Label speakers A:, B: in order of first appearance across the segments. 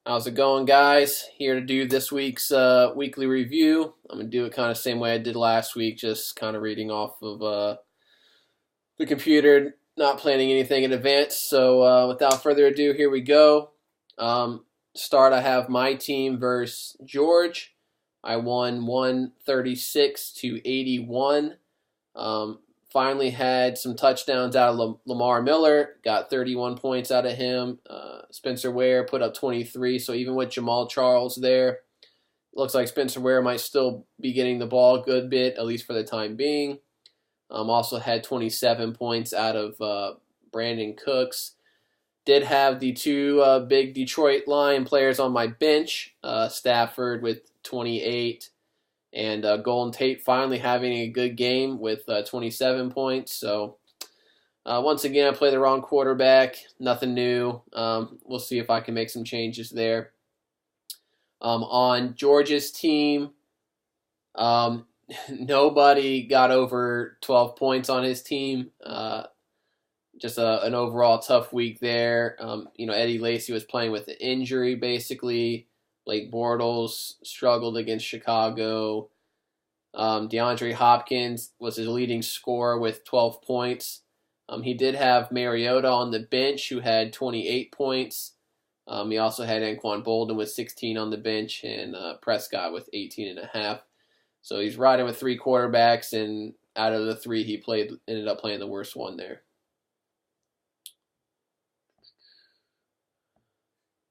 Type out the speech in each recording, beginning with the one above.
A: How's it going, guys? Here to do this week's weekly review. I'm going to do it kind of the same way I did last week, just kind of reading off of the computer, not planning anything in advance. So without further ado, here we go. Start, I have my team versus George. I won 136 to 81. Um, Finally had some touchdowns out of Lamar Miller. Got 31 points out of him. Spencer Ware put up 23. So even with Jamal Charles there, looks like Spencer Ware might still be getting the ball a good bit, at least for the time being. Also had 27 points out of Brandon Cooks. Did have the two big Detroit Lion players on my bench. Stafford with 28. And Golden Tate finally having a good game with 27 points. So once again, I play the wrong quarterback. Nothing new. We'll see if I can make some changes there. On Georgia's team, nobody got over 12 points on his team. Just an overall tough week there. Eddie Lacy was playing with an injury, basically. Blake Bortles struggled against Chicago. DeAndre Hopkins was his leading scorer with 12 points. He did have Mariota on the bench, who had 28 points. He also had Anquan Bolden with 16 on the bench and Prescott with 18.5. So he's riding with three quarterbacks, and out of the three he played, ended up playing the worst one there.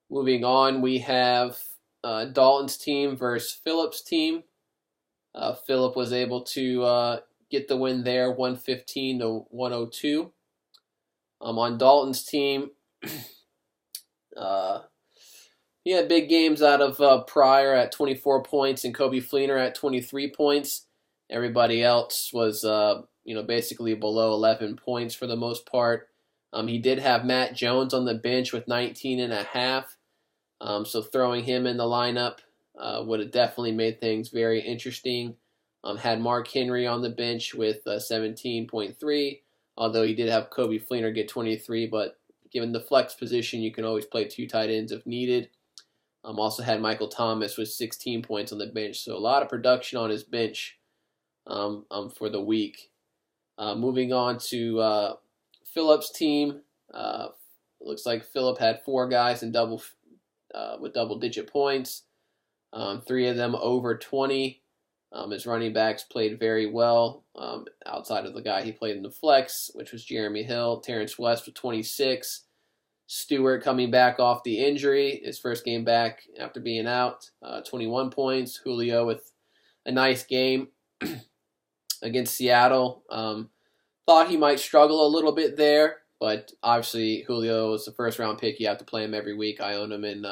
A: Moving on, we have Dalton's team versus Phillips' team. Phillip was able to get the win there, 115 to 102. On Dalton's team, he had big games out of Pryor at 24 points and Kobe Fleener at 23 points. Everybody else was, basically below 11 points for the most part. He did have Matt Jones on the bench with 19.5. So throwing him in the lineup would have definitely made things very interesting. Had Mark Henry on the bench with 17.3, although he did have Kobe Fleener get 23, but given the flex position, you can always play two tight ends if needed. Also had Michael Thomas with 16 points on the bench, so a lot of production on his bench for the week. Moving on to Phillips' team, looks like Phillip had four guys in with double-digit points. Three of them over 20. His running backs played very well outside of the guy he played in the flex, which was Jeremy Hill. Terrence West with 26. Stewart coming back off the injury, his first game back after being out, 21 points. Julio with a nice game against Seattle. Thought he might struggle a little bit there, but obviously Julio is the first-round pick. You have to play him every week. I own him in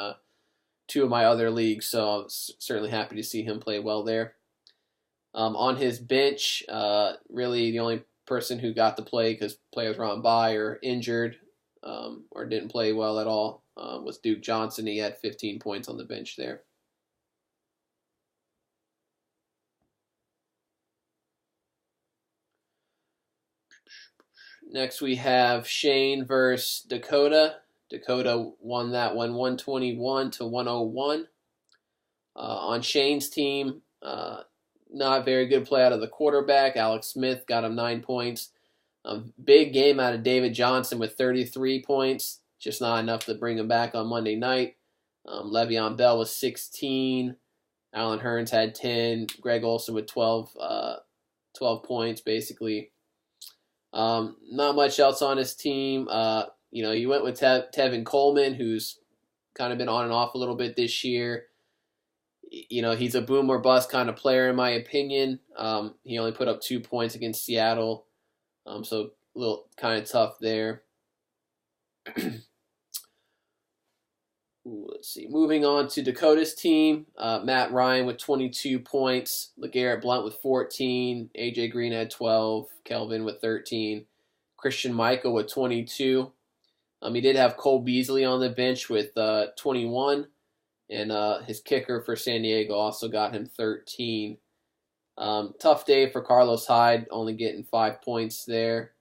A: two of my other leagues, so I'm certainly happy to see him play well there. On his bench, really the only person who got to play because players were on bye or injured or didn't play well at all was Duke Johnson. He had 15 points on the bench there. Next we have Shane versus Dakota. Dakota won that one 121 to 101. On Shane's team, not very good play out of the quarterback. Alex Smith got him 9 points. Big game out of David Johnson with 33 points. Just not enough to bring him back on Monday night. Le'Veon Bell was 16. Alan Hearns had 10. Greg Olsen with 12 points, basically. Not much else on his team. He went with Tevin Coleman, who's kind of been on and off a little bit this year. He's a boom or bust kind of player, in my opinion. He only put up 2 points against Seattle, so a little kind of tough there. Let's see. Moving on to Dakota's team, Matt Ryan with 22 points, LeGarrette Blount with 14, A.J. Green had 12, Kelvin with 13, Christian Michael with 22. He did have Cole Beasley on the bench with 21. And his kicker for San Diego also got him 13. Tough day for Carlos Hyde, only getting 5 points there.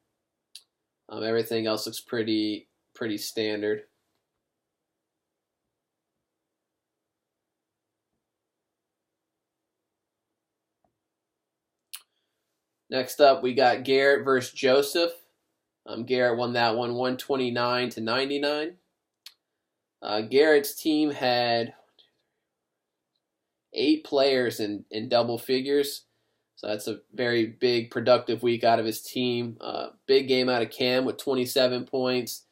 A: Everything else looks pretty standard. Next up, we got Garrett versus Joseph. Garrett won that one 129-99. Garrett's team had 8 players in double figures. So that's a very big, productive week out of his team. Big game out of Cam with 27 points.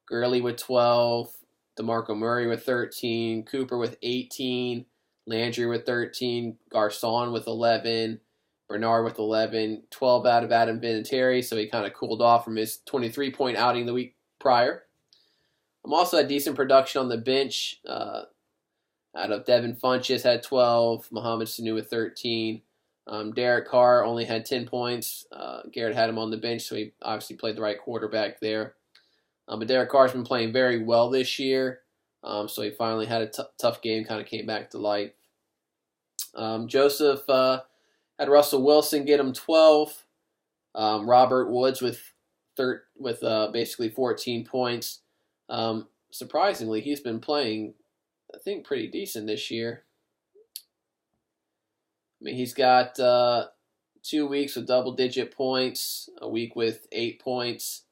A: Gurley with 12. DeMarco Murray with 13. Cooper with 18. Landry with 13. Garcon with 11. Bernard with 11. 12 out of Adam Vinatieri, so he kind of cooled off from his 23-point outing the week prior. Also had decent production on the bench. Out of Devin Funchess had 12. Mohamed Sanu with 13. Derek Carr only had 10 points. Garrett had him on the bench, so he obviously played the right quarterback there. But Derek Carr's been playing very well this year, so he finally had a tough game, kind of came back to life. Joseph had Russell Wilson get him 12. Robert Woods with basically 14 points. Surprisingly, he's been playing, I think, pretty decent this year. I mean, he's got 2 weeks with double-digit points, a week with 8 points.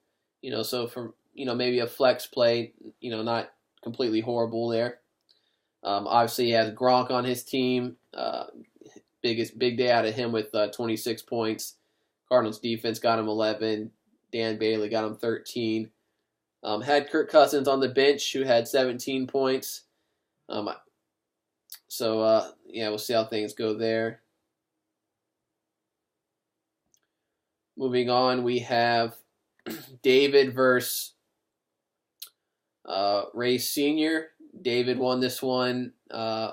A: So from maybe a flex play, not completely horrible there. Obviously, he has Gronk on his team. Big day out of him with 26 points. Cardinals defense got him 11. Dan Bailey got him 13. Had Kirk Cousins on the bench, who had 17 points. We'll see how things go there. Moving on, we have David versus Ray Sr. David won this one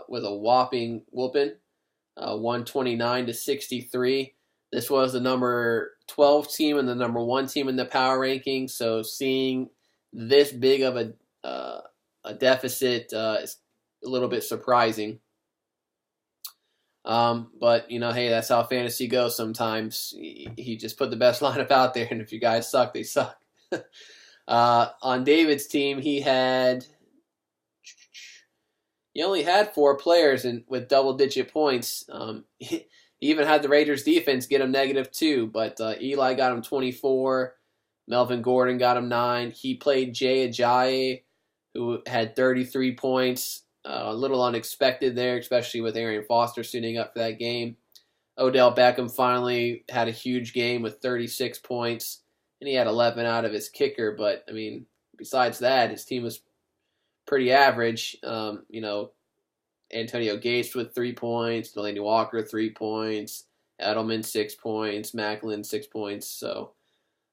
A: with a whopping whooping, 129-63. This was the number 12 team and the number 1 team in the power ranking. So seeing this big of a deficit is a little bit surprising. But hey, that's how fantasy goes sometimes. He just put the best lineup out there, and if you guys suck, they suck. On David's team, he only had 4 players with double-digit points. He even had the Raiders defense get him -2, but Eli got him 24. Melvin Gordon got him 9. He played Jay Ajayi, who had 33 points. A little unexpected there, especially with Arian Foster suiting up for that game. Odell Beckham finally had a huge game with 36 points, and he had 11 out of his kicker. But, I mean, besides that, his team was pretty average. Antonio Gates with 3 points, Delaney Walker 3 points, Edelman 6 points, Macklin 6 points. So,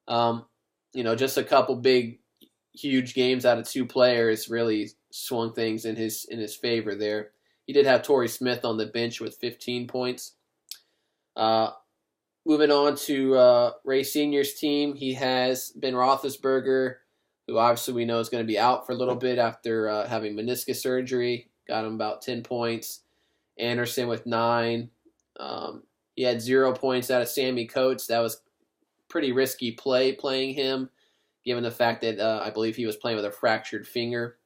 A: just a couple big, huge games out of 2 players really swung things in his favor there. He did have Torrey Smith on the bench with 15 points. Moving on to Ray Sr.'s team, he has Ben Roethlisberger, who obviously we know is going to be out for a little bit after having meniscus surgery. Got him about 10 points. Anderson with 9. He had 0 points out of Sammy Coates. That was pretty risky playing him, given the fact that I believe he was playing with a fractured finger.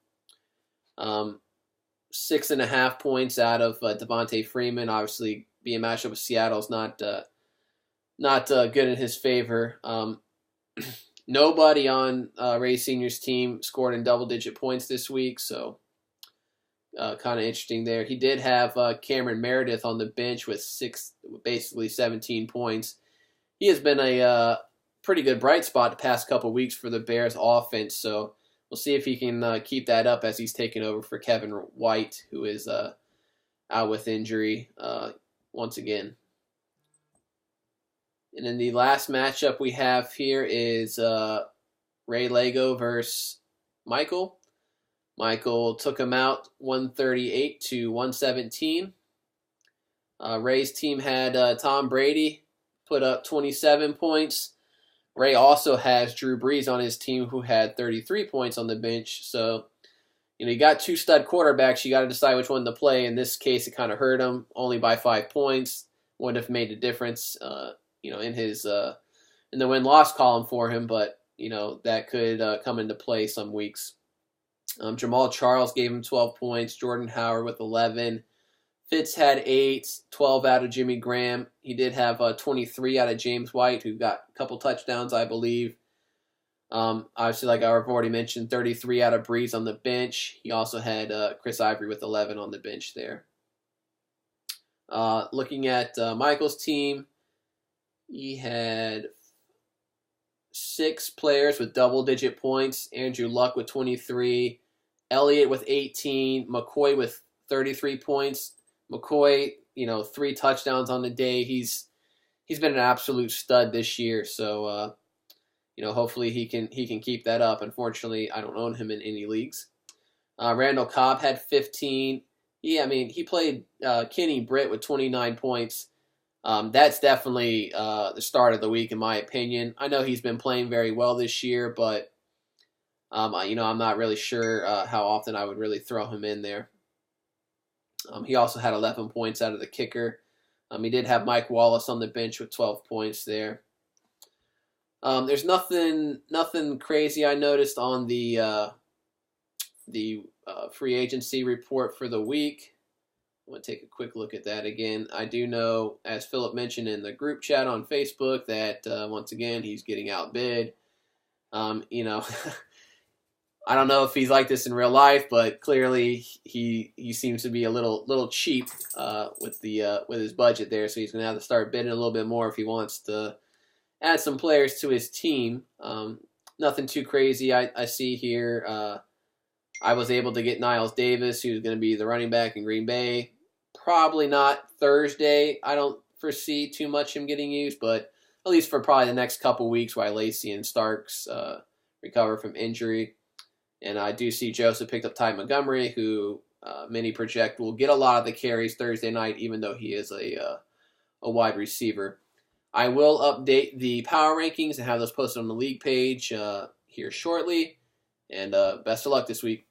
A: 6.5 points out of Devontae Freeman. Obviously, being matched up with Seattle is not good in his favor. Nobody on Ray Sr.'s team scored in double-digit points this week, so kind of interesting there. He did have Cameron Meredith on the bench with basically 17 points. He has been a pretty good bright spot the past couple weeks for the Bears offense, so we'll see if he can keep that up as he's taking over for Kevin White, who is out with injury once again. And then the last matchup we have here is Ray Lego versus Michael. Michael took him out 138-117. Ray's team had Tom Brady put up 27 points. Ray also has Drew Brees on his team, who had 33 points on the bench. So, you got 2 stud quarterbacks. You got to decide which one to play. In this case, it kind of hurt him, only by 5 points. Wouldn't have made a difference, in his in the win-loss column for him. But that could come into play some weeks. Jamal Charles gave him 12 points. Jordan Howard with 11. Fitz had 8, 12 out of Jimmy Graham. He did have 23 out of James White, who got a couple touchdowns, I believe. Obviously, like I've already mentioned, 33 out of Breeze on the bench. He also had Chris Ivory with 11 on the bench there. Looking at Michael's team, he had 6 players with double-digit points. Andrew Luck with 23, Elliott with 18, McCoy with 33 points. McCoy, 3 touchdowns on the day. He's been an absolute stud this year. So, hopefully he can keep that up. Unfortunately, I don't own him in any leagues. Randall Cobb had 15. He played Kenny Britt with 29 points. That's definitely the start of the week, in my opinion. I know he's been playing very well this year, but I'm not really sure how often I would really throw him in there. He also had 11 points out of the kicker. He did have Mike Wallace on the bench with 12 points there. There's nothing crazy I noticed on the free agency report for the week. I'm going to take a quick look at that again. I do know, as Philip mentioned in the group chat on Facebook, that once again he's getting outbid. I don't know if he's like this in real life, but clearly he seems to be a little cheap with his budget there. So he's going to have to start bidding a little bit more if he wants to add some players to his team. Nothing too crazy I see here. I was able to get Niles Davis, who's going to be the running back in Green Bay. Probably not Thursday. I don't foresee too much him getting used, but at least for probably the next couple weeks while Lacy and Starks recover from injury. And I do see Joseph picked up Ty Montgomery, who many project will get a lot of the carries Thursday night, even though he is a wide receiver. I will update the power rankings and have those posted on the league page here shortly. And best of luck this week.